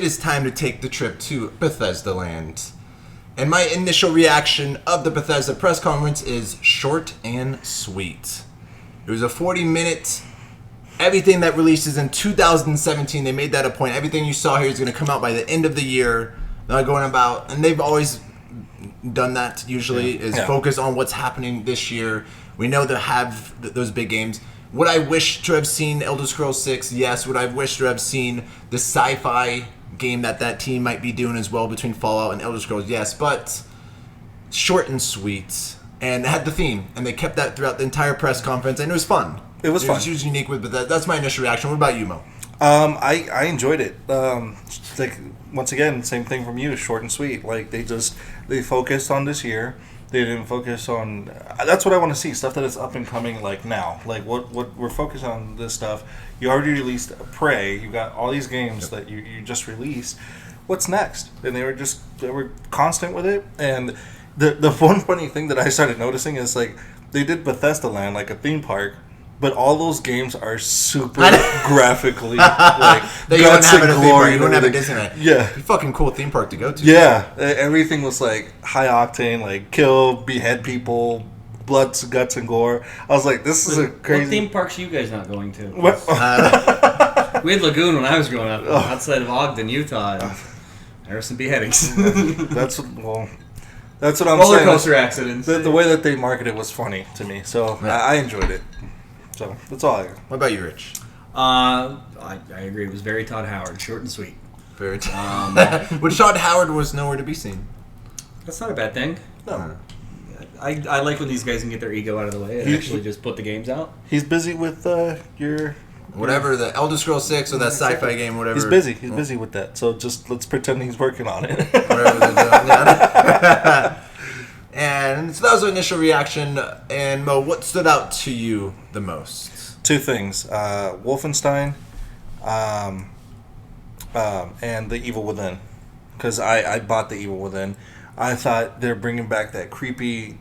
it is time to take the trip to Bethesda Land. And my initial reaction of the Bethesda Press Conference is short and sweet. It was a 40-minute, everything that releases in 2017, they made that a point. Everything you saw here is going to come out by the end of the year. They're going about, and they've always done that usually, focus on what's happening this year. We know they have those big games. Would I wish to have seen Elder Scrolls 6? Yes. Would I wish to have seen the sci-fi game that team might be doing as well between Fallout and Elder Scrolls? Yes, but short and sweet, and it had the theme, and they kept that throughout the entire press conference, and it was fun. It was fun. It was unique with, but that's my initial reaction. What about you, Mo? I enjoyed it. Like once again, same thing from you, short and sweet. Like they focused on this year. They didn't focus on. That's what I want to see. Stuff that is up and coming, like now. Like what we're focused on this stuff. You already released Prey. You got all these games that you just released. What's next? And they were constant with it. And the one funny thing that I started noticing is like they did Bethesda Land, like a theme park. But all those games are super graphically like guts and glory. You don't have a Disneyland. Yeah, it's a fucking cool theme park to go to. Yeah, everything was like high octane, like kill, behead people, blood, guts, and gore. I was like, this is a crazy. What theme parks are you guys not going to? What? We had Lagoon when I was growing up, outside of Ogden, Utah. And there were some beheadings. That's what I'm saying. Roller coaster accidents. The way that they marketed was funny to me, so I enjoyed it. So that's all I got. What about you, Rich? I agree. It was very Todd Howard, short and sweet. Very But Todd Howard was nowhere to be seen. That's not a bad thing. No. I like when these guys can get their ego out of the way and actually just put the games out. He's busy with your... Whatever, the Elder Scrolls 6 or that sci-fi game, whatever. He's busy. He's busy with that. So just let's pretend he's working on it. Whatever they're doing. Yeah. And so that was our initial reaction. And Mo, what stood out to you the most? Two things: Wolfenstein, and The Evil Within. Because I bought The Evil Within. I thought they're bringing back that creepy,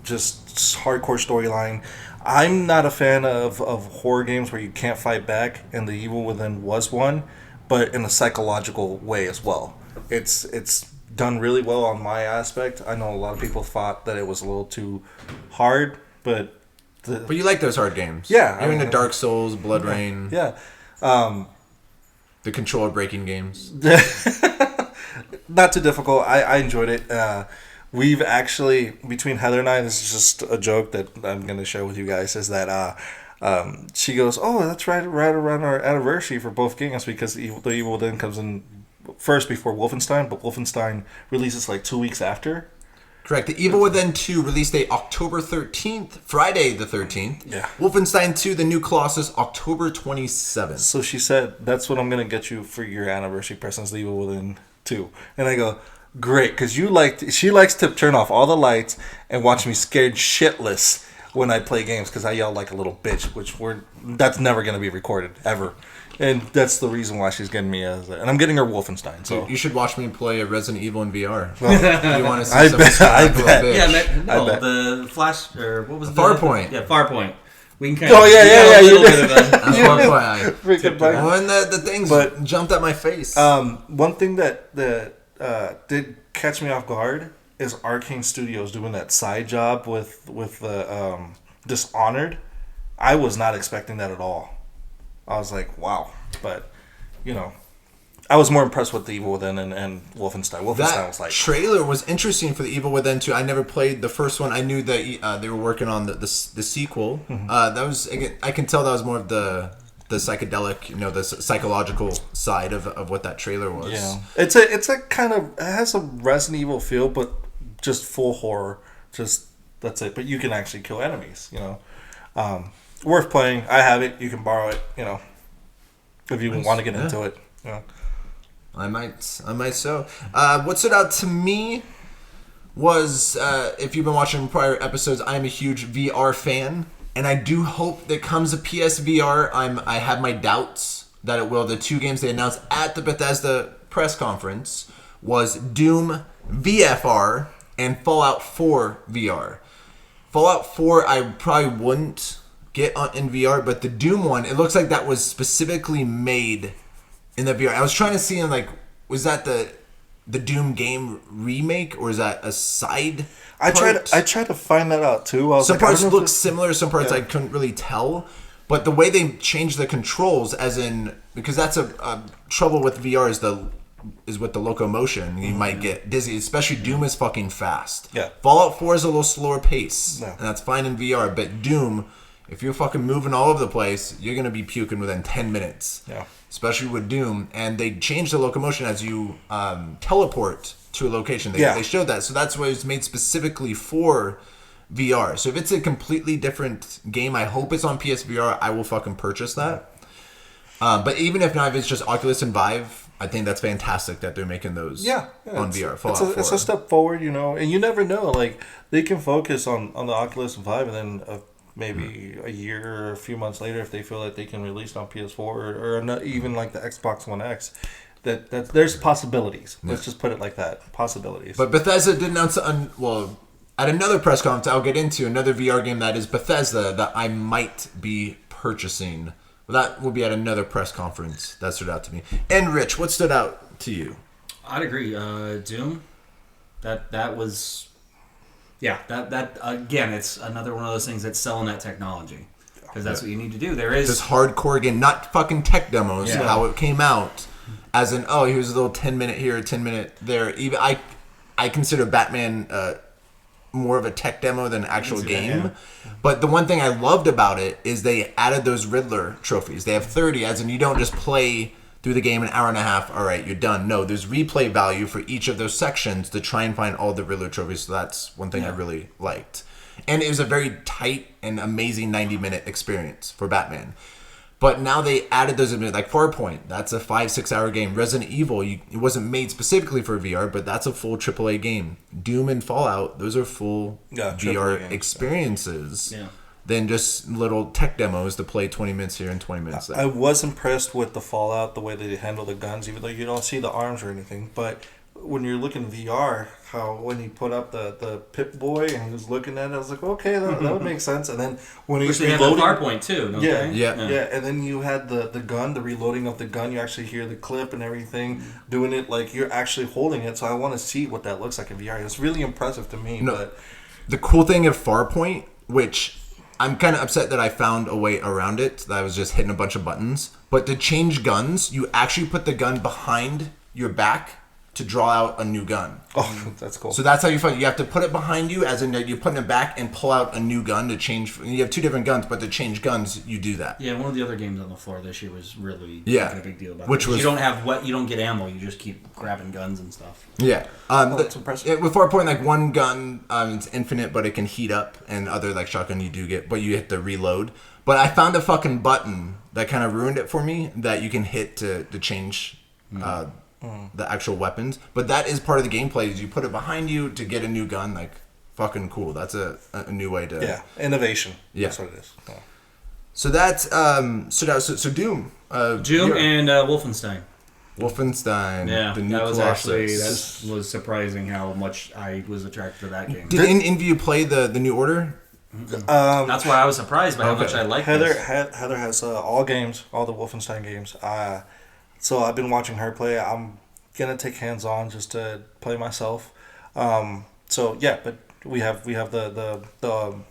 just hardcore storyline. I'm not a fan of horror games where you can't fight back, and The Evil Within was one, but in a psychological way as well. It's done really well on my aspect. I know a lot of people thought that it was a little too hard, but you like those hard games. Yeah. Even the Dark Souls, Blood Rain. Yeah. The controller breaking games. Not too difficult. I enjoyed it. We've actually, between Heather and I, this is just a joke that I'm going to share with you guys, is that she goes, oh, that's right around our anniversary for both games, because The Evil Within comes in first before Wolfenstein, but Wolfenstein releases like 2 weeks after. Correct. The Evil Within 2 release date October 13th, Friday the 13th. Yeah. Wolfenstein 2, The New Colossus, October 27th. So she said, that's what I'm going to get you for your anniversary presents, The Evil Within 2. And I go, great, because she likes to turn off all the lights and watch me scared shitless when I play games, because I yell like a little bitch, that's never going to be recorded, ever. And that's the reason why she's getting me and I'm getting her Wolfenstein. So you should watch me play Resident Evil in VR. Well, you want to see I bet. Yeah, the Flash, or what was it? Farpoint. Yeah, Farpoint. We can kind of... Oh, yeah. A little bit of a... Freaking when the things jumped at my face. One thing that did catch me off guard is Arcane Studios doing that side job with the Dishonored. I was not expecting that at all. I was like, wow. But, I was more impressed with The Evil Within and Wolfenstein. Wolfenstein was like... trailer was interesting for The Evil Within 2. I never played the first one. I knew that they were working on the sequel. Mm-hmm. That was, again, I can tell that was more of the psychedelic, the psychological side of what that trailer was. Yeah. It's a kind of... It has a Resident Evil feel, but just full horror. Just, that's it. But you can actually kill enemies, worth playing. I have it. You can borrow it, if you want to get into it. Yeah. I might so. What stood out to me was, if you've been watching prior episodes, I am a huge VR fan, and I do hope that comes a PSVR. I have my doubts that it will. The two games they announced at the Bethesda Press Conference was Doom VFR and Fallout 4 VR. Fallout 4 I probably wouldn't get in VR, but the Doom one, it looks like that was specifically made in the VR. I was trying to see was that the Doom game remake, or is that a side? I tried to find that out too. I was some like, I parts don't know look similar, some parts I couldn't really tell. But the way they changed the controls, as in, because that's a trouble with VR is with the locomotion. You might get dizzy, especially Doom is fucking fast. Yeah. Fallout 4 is a little slower pace, Yeah. and that's fine in VR. But Doom, if you're fucking moving all over the place, you're gonna be puking within 10 minutes. Yeah. Especially with Doom, and they changed the locomotion as you teleport to a location. They showed that, so that's why it was made specifically for VR. So if it's a completely different game, I hope it's on PSVR. I will fucking purchase that. But even if not, if it's just Oculus and Vive, I think that's fantastic that they're making those on VR. Fallout 4. It's a step forward, and you never know. Like, they can focus on the Oculus and Vive, and then maybe a year or a few months later, if they feel like they can release it on PS4 or not, even like the Xbox One X, that there's possibilities. Let's just put it like that. Possibilities. But Bethesda did announce, at another press conference, I'll get into another VR game that is Bethesda that I might be purchasing. Well, that will be at another press conference. That stood out to me. And Rich, what stood out to you? I'd agree. Doom. That was. Yeah, that again, it's another one of those things that's selling that technology, because that's what you need to do. There is this hardcore game, not fucking tech demos. Yeah. How it came out, as in, oh, here's a little 10-minute here, 10-minute there. Even I consider Batman more of a tech demo than an actual game. That, yeah. But the one thing I loved about it is they added those Riddler trophies. They have 30, as in you don't just play through the game an hour and a half, all right, you're done. No, there's replay value for each of those sections to try and find all the Riddler trophies. So that's one thing I really liked. And it was a very tight and amazing 90-minute experience for Batman. But now they added those, like Farpoint, that's a 5-6 hour game. Resident Evil, it wasn't made specifically for VR, but that's a full AAA game. Doom and Fallout, those are full VR games, experiences. Yeah. Than just little tech demos to play 20 minutes here and 20 minutes there. I was impressed with the Fallout, the way they handle the guns, even though you don't see the arms or anything. But when you're looking VR, how when he put up the Pip Boy and he was looking at it, I was like, okay, that would make sense. And then when he's reloading, they have the Farpoint too, don't they? Yeah. And then you had the gun, the reloading of the gun. You actually hear the clip and everything, doing it like you're actually holding it. So I want to see what that looks like in VR. It's really impressive to me. No, but the cool thing of Farpoint, which I'm kind of upset that I found a way around it, that I was just hitting a bunch of buttons. But to change guns, you actually put the gun behind your back to draw out a new gun. Oh, that's cool. So that's how you find it. You have to put it behind you, as in you're putting it back and pull out a new gun to change. You have two different guns, but to change guns, you do that. Yeah, one of the other games on the floor this year was really Yeah. making a big deal about Which it. was- You don't have you don't get ammo. You just keep grabbing guns and stuff. Yeah. That's impressive. With Farpoint, like one gun, it's infinite, but it can heat up, and other like shotgun you do get, but you hit the reload. But I found a fucking button that kind of ruined it for me that you can hit to change the actual weapons. But that is part of the gameplay. Is you put it behind you to get a new gun. Like fucking cool. That's a new way to. Yeah, innovation. Yeah. That's what it is. Yeah. So that's stood out. So Doom. Doom and Wolfenstein. Wolfenstein. Yeah, the new that was Colossus. that was surprising how much I was attracted to that game. Did Envy you play the New Order? That's why I was surprised by how much I liked Heather this. Heather has all games, all the Wolfenstein games. So I've been watching her play. I'm gonna take hands on just to play myself. So yeah, but we have the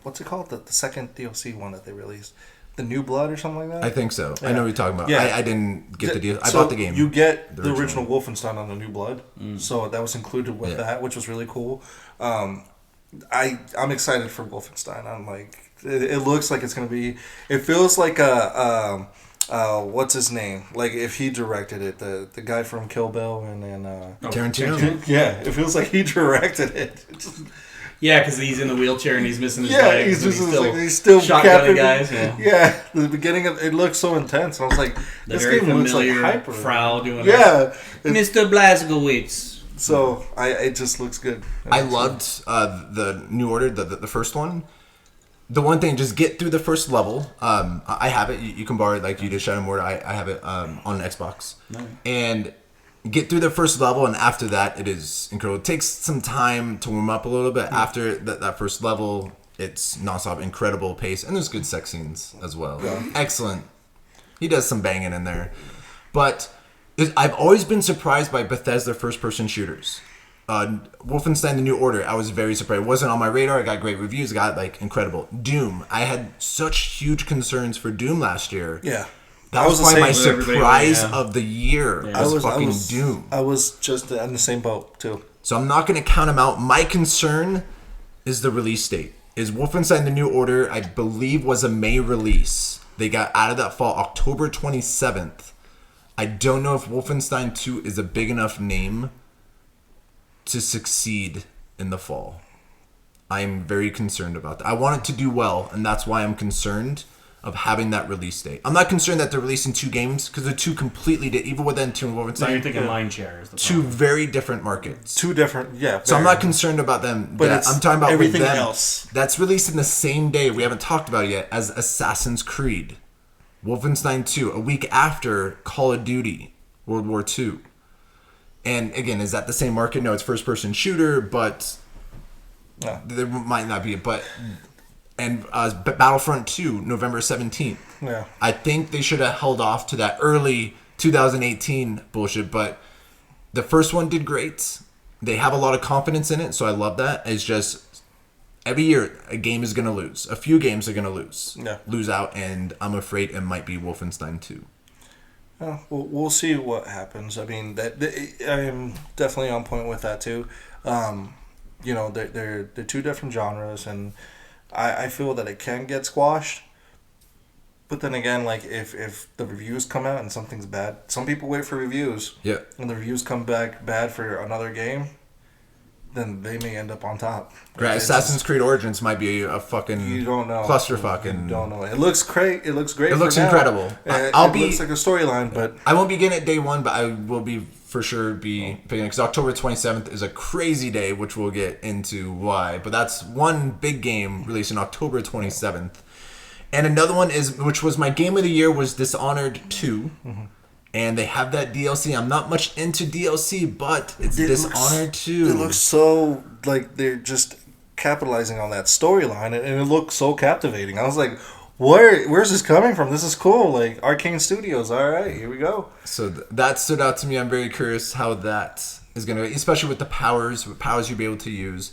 what's it called, the second DLC one that they released, the New Blood or something like that. I think so. Yeah. I know what you're talking about. Yeah. I didn't get the deal. I So bought the game. You get the the original Wolfenstein on the New Blood, so that was included with Yeah. that, which was really cool. I'm excited for Wolfenstein. I'm like, it looks like it's gonna be. It feels like what's his name? Like if he directed it, the guy from Kill Bill and then Tarantino? Yeah, it feels like he directed it. Yeah, because he's in the wheelchair and he's missing his Yeah, legs. he's still shotgunning capping guys. Yeah. The beginning of it looks so intense. And I was like, The this very game looks like familiar hyper. Frau doing Yeah, Mr. Blazkowicz. so it just looks good. I loved the New Order, the first one. The one thing, just get through the first level. I have it. You can borrow it, like you did Shadow Mortar. I have it on an Xbox. Nice. And get through the first level, and after that, it is incredible. It takes some time to warm up a little bit. After that first level, it's nonstop, incredible pace, and there's good sex scenes as well. Yeah. Excellent. He does some banging in there, but I've always been surprised by Bethesda first-person shooters. Wolfenstein: The New Order, I was very surprised. It wasn't on my radar. I got great reviews. I got like incredible. Doom, I had such huge concerns for Doom last year. Yeah. That was probably my same. surprise of the year. Yeah. Was fucking Doom. I was just in the same boat too. So I'm not going to count him out. My concern is the release date. Is Wolfenstein: The New Order, I believe, was a May release. They got out of that fall, October 27th. I don't know if Wolfenstein 2 is a big enough name to succeed in the fall. I am very concerned about that. I want it to do well, and that's why I'm concerned of having that release date. I'm not concerned that they're releasing two games, because they're two completely Evil Within 2 and Wolfenstein. So you're thinking Mindshare is the Two very different markets. Two different, yeah. So I'm not concerned about them. But I'm talking about everything with them. else. That's releasing the same day, we haven't talked about it yet, as Assassin's Creed. Wolfenstein 2, a week after Call of Duty, World War II. And again, is that the same market? No, it's first-person shooter, but there might not be. And Battlefront 2, November 17th. Yeah. I think they should have held off to that early 2018 bullshit, but the first one did great. They have a lot of confidence in it, so I love that. It's just every year a game is going to lose. A few games are going to lose out, and I'm afraid it might be Wolfenstein 2. We'll see what happens. I mean, I am definitely on point with that too. They're two different genres, and I feel that it can get squashed. But then again, like if the reviews come out and something's bad, some people wait for reviews. Yeah. And the reviews come back bad for another game, then they may end up on top. Right, Assassin's Creed Origins might be a fucking you don't know clusterfuck. You don't know. It looks great. It looks great. It looks for now. incredible. It looks like a storyline, but I won't be getting it day one, but I will be for sure picking it, because October 27th is a crazy day, which we'll get into why. But that's one big game releasing October 27th. And another one which was my game of the year, was Dishonored 2. Mm-hmm. And they have that DLC. I'm not much into DLC, but it's Dishonored 2. It looks so like they're just capitalizing on that storyline, and it looks so captivating. I was like, where's this coming from? This is cool. Like, Arcane Studios. All right, here we go. So that stood out to me. I'm very curious how that is going to be, especially with the powers you'll be able to use.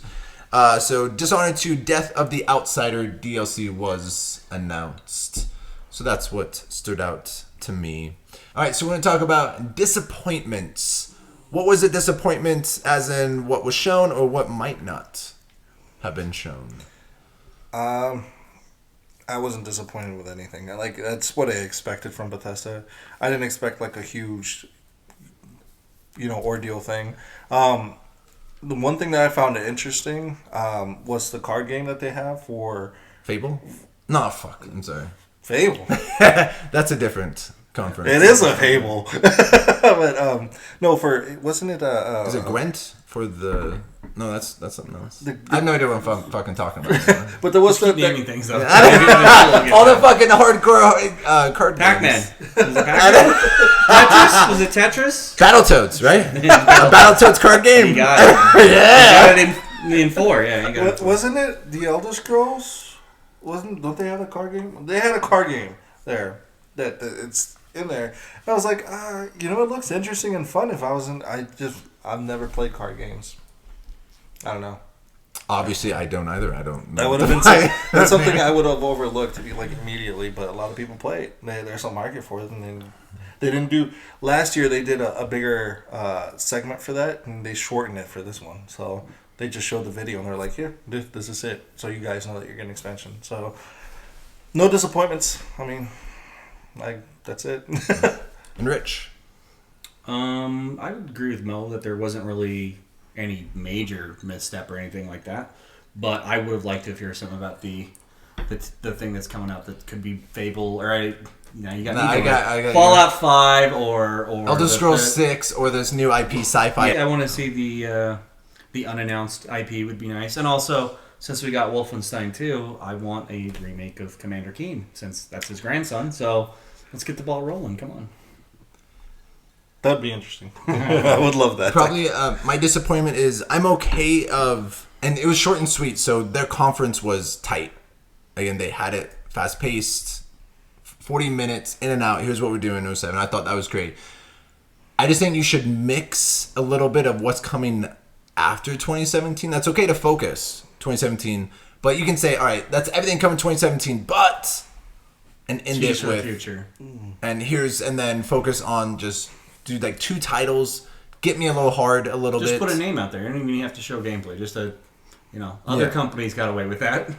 So Dishonored 2 Death of the Outsider DLC was announced. So that's what stood out to me. All right, so we're going to talk about disappointments. What was a disappointment, as in what was shown or what might not have been shown? I wasn't disappointed with anything. That's what I expected from Bethesda. I didn't expect like a huge, ordeal thing. The one thing that I found interesting was the card game that they have for Fable? No, fuck. I'm sorry. Fable. That's a different conference. It is a Fable. But wasn't it is it Gwent for the? No, that's something else. I have no idea what I'm fucking talking about. But there was naming things though. All the fucking hardcore card Pac-Man. games. Was it Pac-Man? Tetris? Was it Tetris? Battletoads, right? A Battletoads card game. You got it. Yeah. You got it in 4. Yeah. You got it. Wasn't it the Elder Scrolls? Don't they have a card game? They had a card game there that it's in there. And I was like, it looks interesting and fun. I've never played card games. I don't know. Obviously, I don't either. I don't know. That would have been that's something I would have overlooked immediately, but a lot of people play it. There's a market for it, and they didn't do. Last year, they did a bigger segment for that, and they shortened it for this one. So they just showed the video, and they're like, "Here, this is it." So you guys know that you're getting expansion. So no disappointments. I mean, that's it. And Rich, I would agree with Mo that there wasn't really any major misstep or anything like that, but I would have liked to hear something about the thing that's coming out that could be Fable, or I got Fallout 5 or Elder Scrolls 6 or this new IP sci-fi. Yeah, I want to see the unannounced IP would be nice, and also since we got Wolfenstein 2, I want a remake of Commander Keen since that's his grandson. So let's get the ball rolling. Come on. That'd be interesting. I would love that. Probably my disappointment is I'm okay and it was short and sweet, so their conference was tight. Again, they had it fast-paced, 40 minutes, in and out. Here's what we're doing in 07. I thought that was great. I just think you should mix a little bit of what's coming after 2017. That's okay to focus 2017, but you can say, all right, that's everything coming 2017, but and end it with future. And then focus on just do like 2 titles. Get me a little hard a little bit. Just put a name out there. You don't even have to show gameplay. Just other companies got away with that.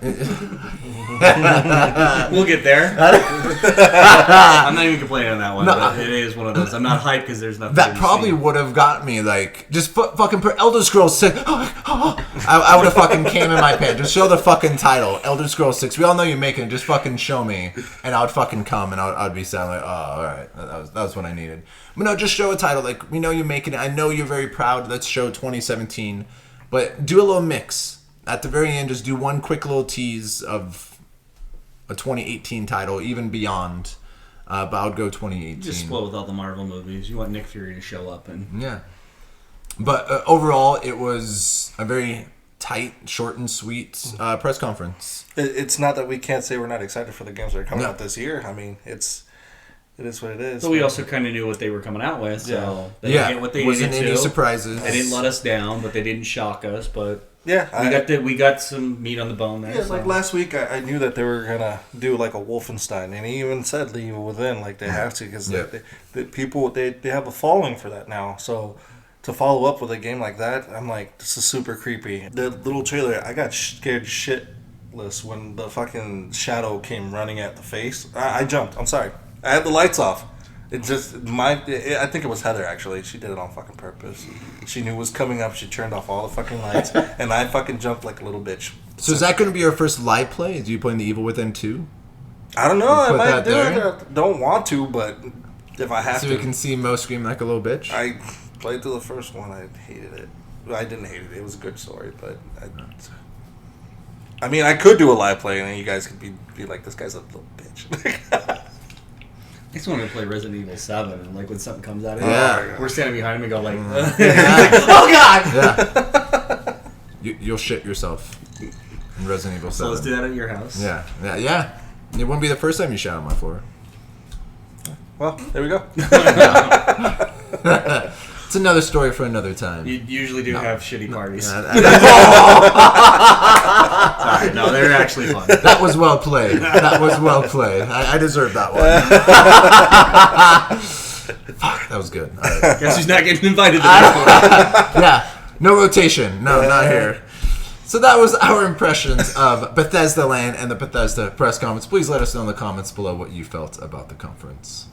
We'll get there. I'm not even complaining on that one. No, it is one of those. I'm not hyped because there's nothing. That probably would have got me like just fucking put Elder Scrolls 6. I would have fucking came in my pants. Just show the fucking title, Elder Scrolls 6. We all know you're making it. Just fucking show me, and I would fucking come, and I'd be sound like, oh, all right, that was what I needed. But no, just show a title. Like we know you're making it. I know you're very proud. Let's show 2017, but do a little mix. At the very end, just do one quick little tease of a 2018 title, even beyond. But I would go 2018. Just spoil with all the Marvel movies. You want Nick Fury to show up and yeah. But overall, it was a very tight, short, and sweet press conference. It's not that we can't say we're not excited for the games that are coming out this year. I mean, it is what it is. But we also kind of knew what they were coming out with, so they didn't get what they wasn't needed to. Any surprises. They didn't let us down, but they didn't shock us. But yeah, we got some meat on the bone there. Yeah, so. like last week, I knew that they were gonna do like a Wolfenstein, and he even said The Evil Within, like they have to, because the people they have a following for that now. So to follow up with a game like that, I'm like, this is super creepy. The little trailer, I got scared shitless when the fucking shadow came running at the face. I jumped. I'm sorry. I had the lights off. It just I think it was Heather actually. She did it on fucking purpose. She knew it was coming up. She turned off all the fucking lights, and I fucking jumped like a little bitch. So is that going to be your first live play? Do you playing The Evil Within 2? I don't know. I might do it. I don't want to, but if I have to. So we can see Mo scream like a little bitch? I played through the first one. I hated it. I didn't hate it. It was a good story, but I mean, I could do a live play, and then you guys could be like, this guy's a little bitch. I just wanted to play Resident Evil 7, and like when something comes out, we're standing behind him and go like, like oh god! Yeah. You'll shit yourself in Resident Evil 7. So let's do that at your house. Yeah. It wouldn't be the first time you shot on my floor. Well, there we go. It's another story for another time. You usually do have shitty parties. Sorry, Sorry, no, they're actually fun. That was well played. I deserve that one. Fuck, that was good. All right. Guess who's not getting invited to that one? Yeah, no rotation. No, not here. So that was our impressions of Bethesda Land and the Bethesda Press Conference. Please let us know in the comments below what you felt about the conference.